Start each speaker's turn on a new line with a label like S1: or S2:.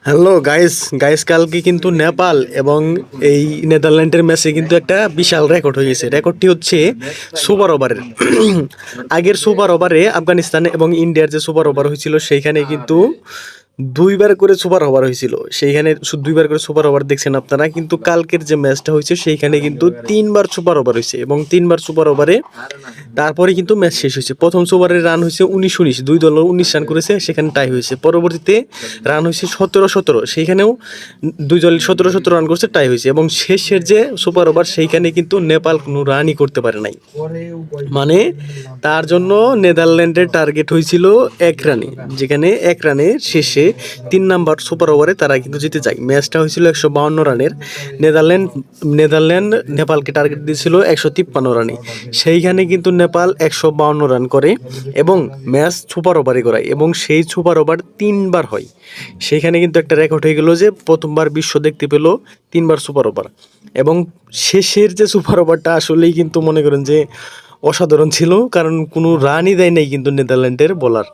S1: Hello guys guys, কালকে কিন্তু নেপাল এবং এই নেদারল্যান্ডের ম্যাচে কিন্তু একটা বিশাল রেকর্ড হয়ে গেছে। রেকর্ডটি হচ্ছে সুপার ওভারের। আগের সুপার ওভারে আফগানিস্তান এবং ইন্ডিয়ার যে সুপার ওভার হয়েছিল সেইখানে কিন্তু দুইবার করে সুপার ওভার হয়েছিল। সেইখানে দুইবার করে সুপার ওভার দেখছেন আপনারা, কিন্তু কালকের যে ম্যাচটা হয়েছে সেইখানে কিন্তু তিনবার সুপার ওভার হয়েছে এবং তিনবার সুপার ওভারে তারপরে কিন্তু ম্যাচ শেষ হয়েছে। প্রথম ওভারের রান হয়েছে 19-19, দুই দল 19 রান করেছে, সেখানে টাই হয়েছে। পরবর্তীতে রান হয়েছে 17-17, সেইখানেও দুই দল 17-17 রান করছে, টাই হয়েছে। এবং শেষের যে সুপার ওভার সেইখানে কিন্তু নেপাল কোনো রানই করতে পারে নাই। মানে তার জন্য নেদারল্যান্ডের টার্গেট হয়েছিল 1 রানে, যেখানে 1 রানে শেষে 3 নাম্বার সুপার ওভারে তারা কিন্তু জিতে যায়। ম্যাচটা হয়েছিল 152 রানের। নেদারল্যান্ড নেপালকে টার্গেট দিয়েছিল 153 রানে। সেইখানে কিন্তু নেপাল 152 রান করে এবং ম্যাচ সুপার ওভারে করায় এবং সেই সুপার ওভার 3বার হয়। সেইখানে কিন্তু একটা রেকর্ড হয়ে গেল যে প্রথমবার বিশ্ব দেখতে পেল 3বার সুপার ওভার। এবং শেষের যে সুপার ওভারটা আসলেই কিন্তু মনে করেন যে অসাধারণ ছিল, কারণ কোনো রানই দেয় নাই কিন্তু নেদারল্যান্ডের বোলার।